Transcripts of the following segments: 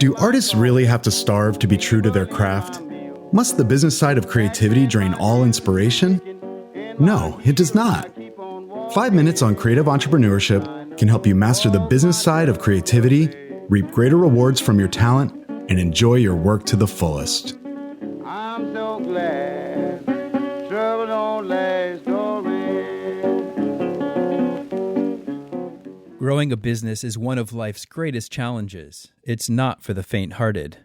Do artists really have to starve to be true to their craft? Must the business side of creativity drain all inspiration? No, it does not. 5 minutes on creative entrepreneurship can help you master the business side of creativity, reap greater rewards from your talent, and enjoy your work to the fullest. I'm so glad trouble don't last always. Growing a business is one of life's greatest challenges. It's not for the faint-hearted.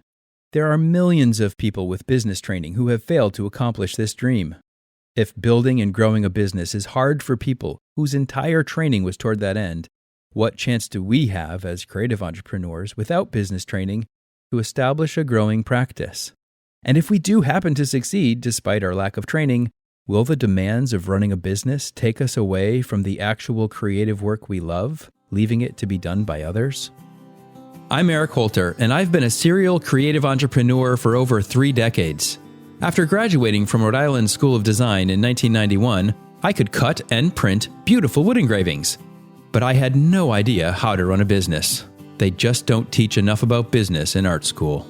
There are millions of people with business training who have failed to accomplish this dream. If building and growing a business is hard for people whose entire training was toward that end, what chance do we have as creative entrepreneurs without business training to establish a growing practice? And if we do happen to succeed despite our lack of training, will the demands of running a business take us away from the actual creative work we love, leaving it to be done by others? I'm Eric Holter, and I've been a serial creative entrepreneur for over 3 decades. After graduating from Rhode Island School of Design in 1991, I could cut and print beautiful wood engravings. But I had no idea how to run a business. They just don't teach enough about business in art school.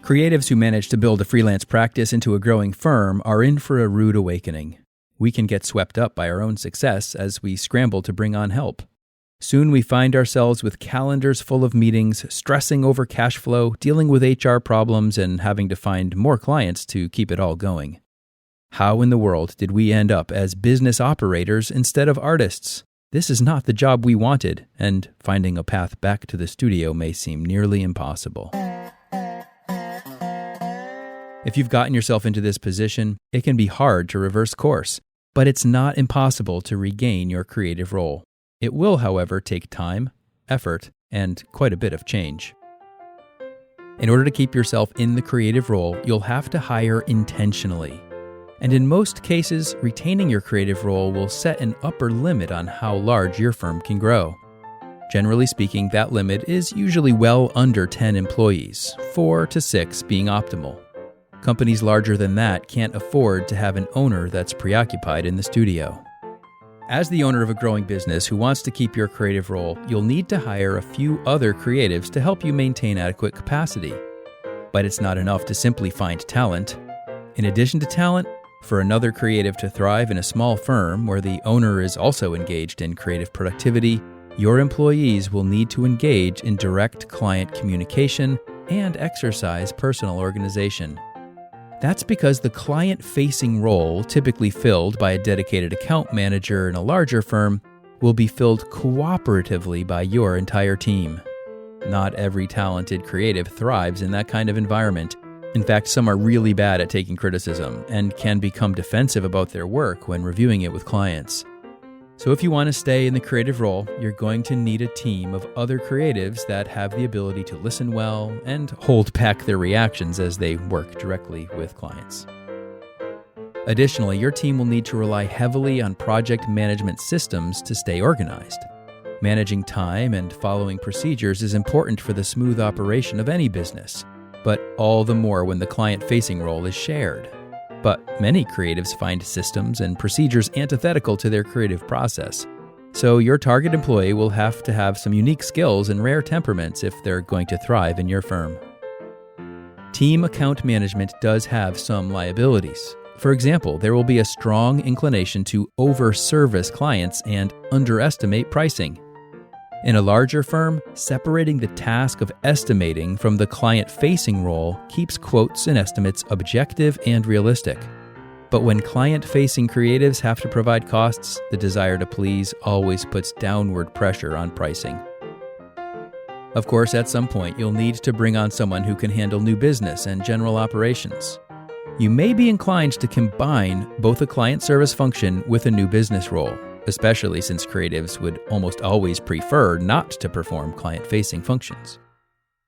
Creatives who manage to build a freelance practice into a growing firm are in for a rude awakening. We can get swept up by our own success as we scramble to bring on help. Soon we find ourselves with calendars full of meetings, stressing over cash flow, dealing with HR problems, and having to find more clients to keep it all going. How in the world did we end up as business operators instead of artists? This is not the job we wanted, and finding a path back to the studio may seem nearly impossible. If you've gotten yourself into this position, it can be hard to reverse course, but it's not impossible to regain your creative role. It will, however, take time, effort, and quite a bit of change. In order to keep yourself in the creative role, you'll have to hire intentionally. And in most cases, retaining your creative role will set an upper limit on how large your firm can grow. Generally speaking, that limit is usually well under 10 employees, 4 to 6 being optimal. Companies larger than that can't afford to have an owner that's preoccupied in the studio. As the owner of a growing business who wants to keep your creative role, you'll need to hire a few other creatives to help you maintain adequate capacity. But it's not enough to simply find talent. In addition to talent, for another creative to thrive in a small firm where the owner is also engaged in creative productivity, your employees will need to engage in direct client communication and exercise personal organization. That's because the client-facing role, typically filled by a dedicated account manager in a larger firm, will be filled cooperatively by your entire team. Not every talented creative thrives in that kind of environment. In fact, some are really bad at taking criticism and can become defensive about their work when reviewing it with clients. So if you want to stay in the creative role, you're going to need a team of other creatives that have the ability to listen well and hold back their reactions as they work directly with clients. Additionally, your team will need to rely heavily on project management systems to stay organized. Managing time and following procedures is important for the smooth operation of any business, but all the more when the client-facing role is shared. But many creatives find systems and procedures antithetical to their creative process. So your target employee will have to have some unique skills and rare temperaments if they're going to thrive in your firm. Team account management does have some liabilities. For example, there will be a strong inclination to over-service clients and underestimate pricing. In a larger firm, separating the task of estimating from the client-facing role keeps quotes and estimates objective and realistic. But when client-facing creatives have to provide costs, the desire to please always puts downward pressure on pricing. Of course, at some point, you'll need to bring on someone who can handle new business and general operations. You may be inclined to combine both a client service function with a new business role, especially since creatives would almost always prefer not to perform client-facing functions.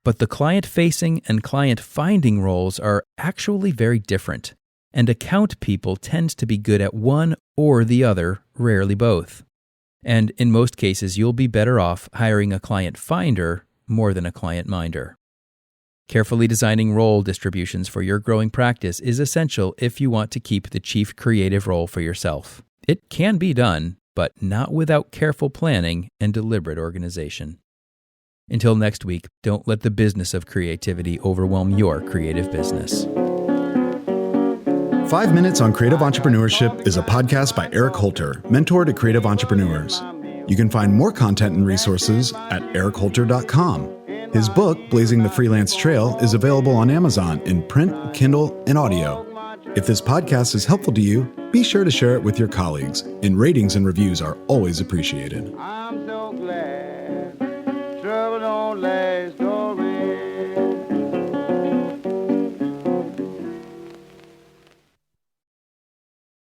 But the client-facing and client-finding roles are actually very different, and account people tend to be good at one or the other, rarely both. And in most cases, you'll be better off hiring a client finder more than a client minder. Carefully designing role distributions for your growing practice is essential if you want to keep the chief creative role for yourself. It can be done, but not without careful planning and deliberate organization. Until next week, don't let the business of creativity overwhelm your creative business. 5 Minutes on Creative Entrepreneurship is a podcast by Eric Holter, mentor to creative entrepreneurs. You can find more content and resources at erichholter.com. His book, Blazing the Freelance Trail, is available on Amazon in print, Kindle, and audio. If this podcast is helpful to you, be sure to share it with your colleagues, and ratings and reviews are always appreciated. I'm so glad trouble don't last.